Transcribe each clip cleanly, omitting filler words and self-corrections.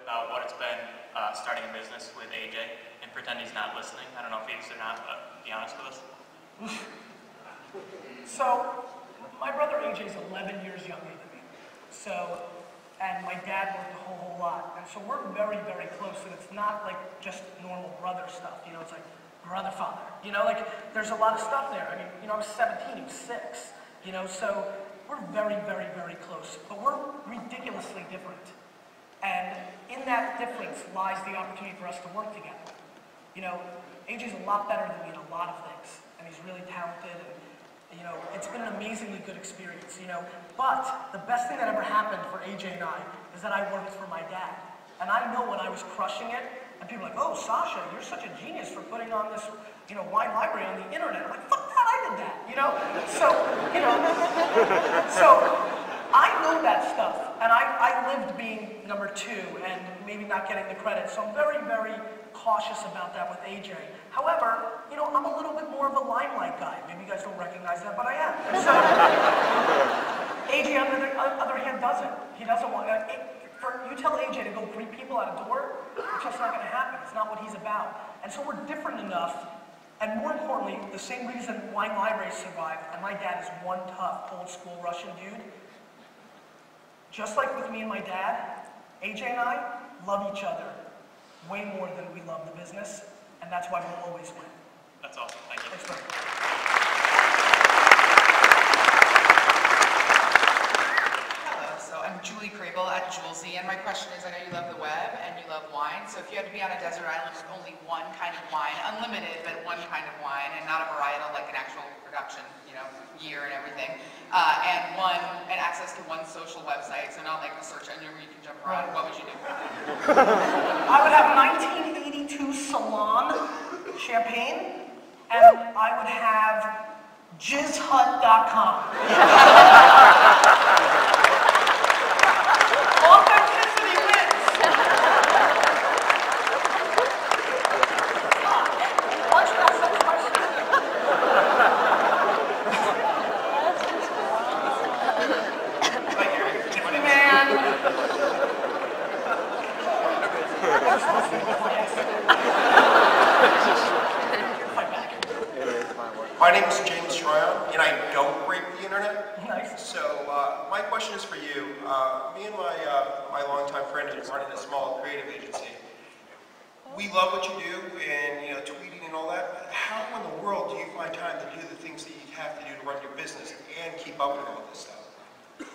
about what it's been starting a business with AJ, and pretend he's not listening. I don't know if he is or not, but be honest with us. So, my brother AJ is 11 years younger than me. And my dad worked a whole lot. And so we're very, very close, and it's not like just normal brother stuff. You know, it's like brother-father. You know, like there's a lot of stuff there. I mean, you know, I was 17, he was 6. You know, so we're very, very, very close. But we're ridiculously different. And in that difference lies the opportunity for us to work together. You know, AJ's a lot better than me in a lot of things. And he's really talented. And, you know, it's been an amazingly good experience, you know. But the best thing that ever happened for AJ and I is that I worked for my dad. And I know when I was crushing it, and people are like, oh, Sasha, you're such a genius for putting on this, you know, wine library on the internet. I'm like, fuck that, I did that, you know? So, you know, so I know that stuff. And I lived being number 2 and maybe not getting the credit. So I'm very, very cautious about that with AJ. However, you know, I'm a little bit more of a limelight guy. Maybe you guys don't recognize that, but I am. And so, AJ, on the other hand, doesn't. He doesn't want, you tell AJ to go greet people at a door, it's just not gonna happen. It's not what he's about. And so we're different enough, and more importantly, the same reason wine libraries survived, and my dad is one tough, old school Russian dude. Just like with me and my dad, AJ and I love each other way more than we love the business, and that's why we'll always win. That's awesome. Thank you. Thanks, buddy. Hello, so I'm Julie Crable at Julesy, and my question is, I know you love the web and you love wine, so if you had to be on a desert island with only one kind of wine, unlimited, but one kind of wine, and not a varietal like an actual production, you know, year and everything, and access to one social website, so not like a search engine where you can jump around, what would you do? I would have 1982 Salon champagne, and I would have jizzhut.com. Authenticity wins. Why don't you ask that question? Man. My name is James Schreier, and I don't break the internet. Nice. So my question is for you. Me and my longtime friend are running a small creative agency. We love what you do, and you know, tweeting and all that. How in the world do you find time to do the things that you have to do to run your business and keep up with all this stuff?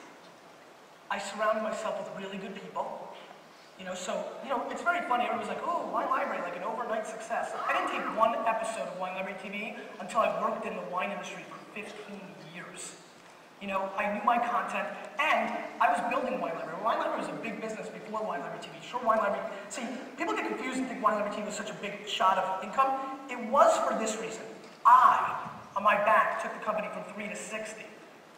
I surround myself with really good people. You know, so, you know, it's very funny. Everyone's like, oh, Wine Library, like an overnight success. I didn't take one episode of Wine Library TV until I worked in the wine industry for 15 years. You know, I knew my content, and I was building Wine Library. Wine Library was a big business before Wine Library TV. Sure, Wine Library, see, people get confused and think Wine Library TV was such a big shot of income. It was for this reason. I, on my back, took the company from 3 to 60.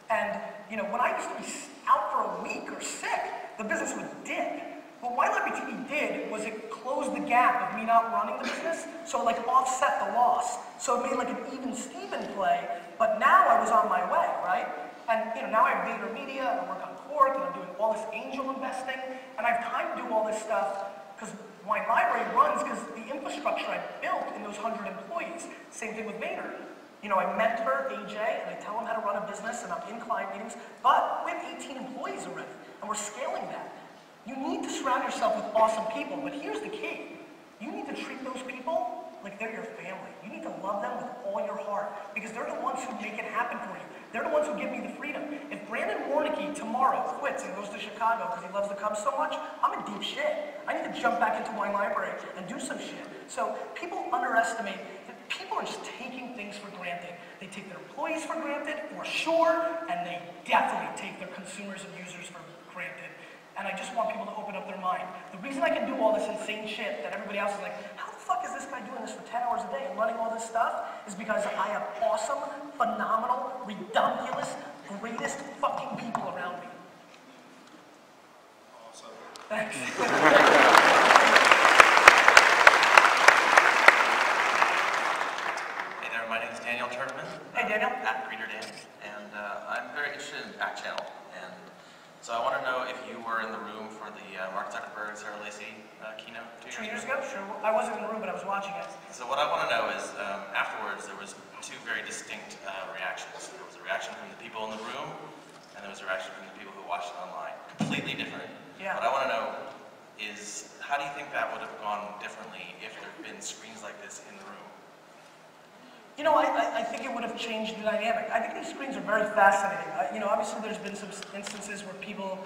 And, you know, when I used to be out for a week or sick, the business would dip. What Wine Library TV did was it closed the gap of me not running the business, so it like offset the loss. So it made like an even Steven play, but now I was on my way, right? And you know, now I have VaynerMedia, and I work on Cork, and I'm doing all this angel investing, and I have time to do all this stuff because Wine Library runs because the infrastructure I built in those 100 employees. Same thing with Vayner. You know, I mentor AJ, and I tell him how to run a business, and I'm in client meetings, but we have 18 employees already, and we're scaling that. You need to surround yourself with awesome people, but here's the key. You need to treat those people like they're your family. You need to love them with all your heart, because they're the ones who make it happen for you. They're the ones who give me the freedom. If Brandon Warnicki tomorrow quits and goes to Chicago because he loves the Cubs so much, I'm in deep shit. I need to jump back into Wine Library and do some shit. So people underestimate that people are just taking things for granted. They take their employees for granted, for sure, and they definitely take their consumers and users for granted. And I just want people to open up their mind. The reason I can do all this insane shit that everybody else is like, how the fuck is this guy doing this for 10 hours a day and running all this stuff? Is because I have awesome, phenomenal, redonkulous, greatest fucking people around me. Awesome. Thanks. Hey there, my name is Daniel Turkman. Hey, Daniel. At Greener Dan. And I'm very interested in back channel. And So I want to know if you were in the room for the Mark Zuckerberg, Sarah Lacey keynote 2 years ago? Sure. I wasn't in the room, but I was watching it. So what I want to know is, afterwards, there was two very distinct reactions. There was a reaction from the people in the room, and there was a reaction from the people who watched it online. Completely different. Yeah. What I want to know is, how do you think that would have gone differently if there had been screens like this in the room? You know, I think it would have changed the dynamic. I think these screens are very fascinating. You know, obviously there's been some instances where people,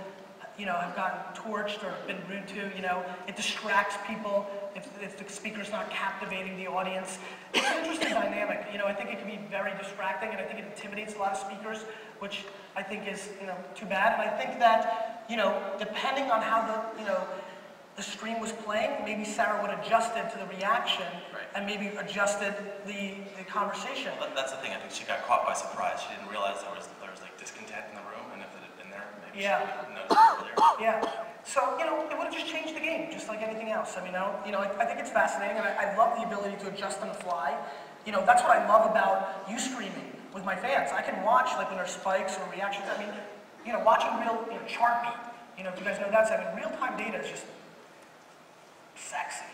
you know, have gotten torched or been rude to, you know. It distracts people if the speaker's not captivating the audience. It's an interesting dynamic. You know, I think it can be very distracting, and I think it intimidates a lot of speakers, which I think is, you know, too bad. And I think that, you know, depending on how the stream was playing, maybe Sarah would have adjusted to the reaction, right, and maybe adjusted the conversation. Well, that's the thing. I think she got caught by surprise. She didn't realize there was like discontent in the room, and if it had been there, maybe she would have noticed it earlier. Yeah. So, you know, it would have just changed the game, just like anything else. I mean, I think it's fascinating, and I love the ability to adjust on the fly. You know, that's what I love about Ustreaming with my fans. I can watch, like, when there's spikes or reactions. I mean, you know, watching real, you know, chart beat. You know, if you guys know that, I mean, real-time data is just sexy.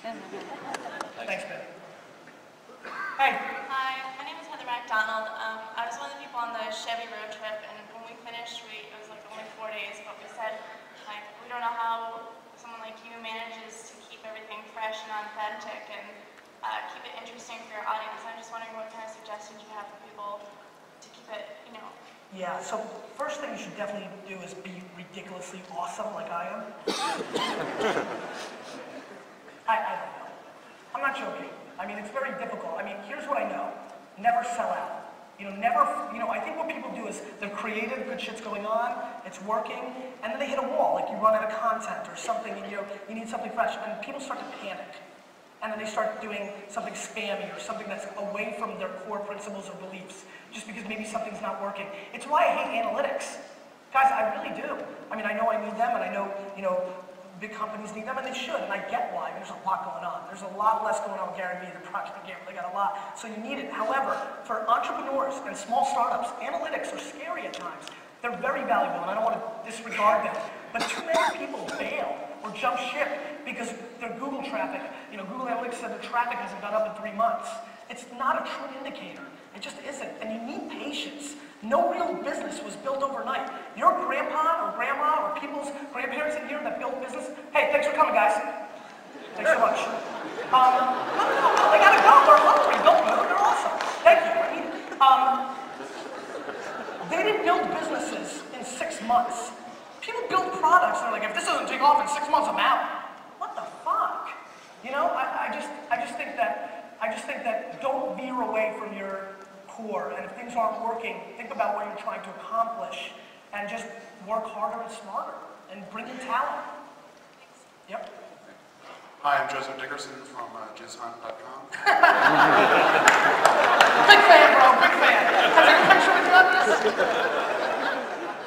Thanks, Ben. Hey. Hi, my name is Heather MacDonald. I was one of the people on the Chevy road trip, and when we finished, it was like only 4 days, but we said, like, we don't know how someone like you manages to keep everything fresh and authentic and keep it interesting for your audience. I'm just wondering what kind of suggestions you have for people to keep it, you know. Yeah, so first thing you should definitely do is be ridiculously awesome like I am. I don't know. I'm not joking. I mean, it's very difficult. I mean, here's what I know. Never sell out. You know, I think what people do is they're creative, good shit's going on, it's working, and then they hit a wall, like you run out of content or something, and you need something fresh, and people start to panic. And then they start doing something spammy or something that's away from their core principles or beliefs, just because maybe something's not working. It's why I hate analytics. Guys, I really do. I mean, I know I need them, and I know, you know, big companies need them, and they should, and I get why. There's a lot going on. There's a lot less going on with Gary Vee, the Project Gamble. They got a lot, so you need it. However, for entrepreneurs and small startups, analytics are scary at times. They're very valuable, and I don't want to disregard them. But too many people bail or jump ship because their Google traffic, you know, Google Analytics said the traffic hasn't gone up in 3 months. It's not a true indicator. It just isn't, and you need patience. No real business was built overnight. Your grandpa or grandma or people's grandparents in here that built business, hey, thanks for coming, guys. Thanks so much. No, they gotta go. They're hungry. Don't move. They're awesome. Thank you. I mean, they didn't build businesses in 6 months. People build products, and they're like, if this doesn't take off in 6 months, I'm out. What the fuck? You know, I just think that don't veer away from your core, and if things aren't working, think about what you're trying to accomplish, and just work harder and smarter, and bring in talent. Yep. Hi, I'm Joseph Dickerson from jizzhunt.com. Big fan, bro, big fan. Can I take a picture with you on this?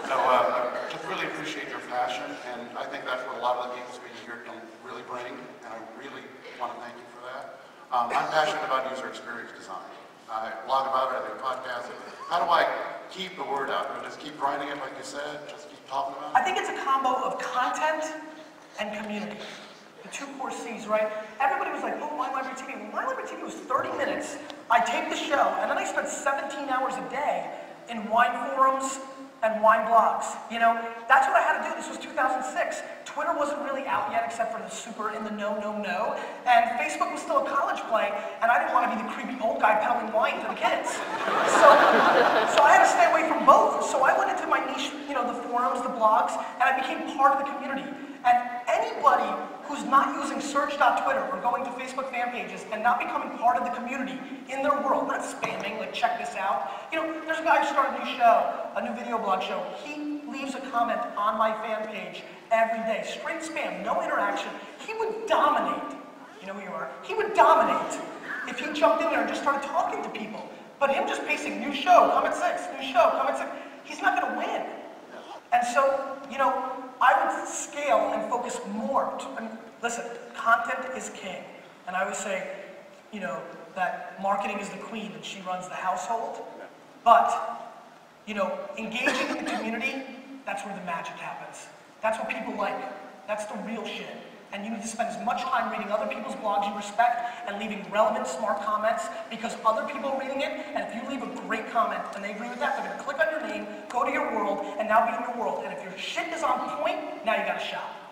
So I just really appreciate your passion, and I think that's what a lot of the people speaking here don't really bring, and I really want to thank you for that. I'm passionate about user experience design. I blog about it, I do podcasts. How do I keep the word out? Do I just keep writing it like you said? Just keep talking about it? I think it's a combo of content and community. The 2 core C's, right? Everybody was like, oh, Wine Library TV. Well, Wine Library TV was 30 minutes. I taped the show, and then I spent 17 hours a day in wine forums and wine blogs. You know, that's what I had to do. This was 2006. Twitter wasn't really out yet, except for the super in the no. And Facebook was still a college play, and I didn't want to be the creepy old guy peddling wine to the kids. So I had to stay away from both. So I went into my niche, you know, the forums, the blogs, and I became part of the community. And anybody who's not using search.twitter or going to Facebook fan pages and not becoming part of the community in their world, not spamming, like check this out. You know, there's a guy who started a new show, a new video blog show. He leaves a comment on my fan page every day, straight spam, no interaction. He would dominate. You know who you are. He would dominate if he jumped in there and just started talking to people. But him just pasting new show, comment 6, new show, comment 6, he's not going to win. And so, you know, I would scale and focus more. I mean, listen, content is king. And I always say, you know, that marketing is the queen and she runs the household. But, you know, engaging in the community that's where the magic happens. That's what people like. That's the real shit. And you need to spend as much time reading other people's blogs you respect and leaving relevant, smart comments because other people are reading it, and if you leave a great comment and they agree with that, they're gonna click on your name, go to your world, and now be in your world. And if your shit is on point, now you got a shot.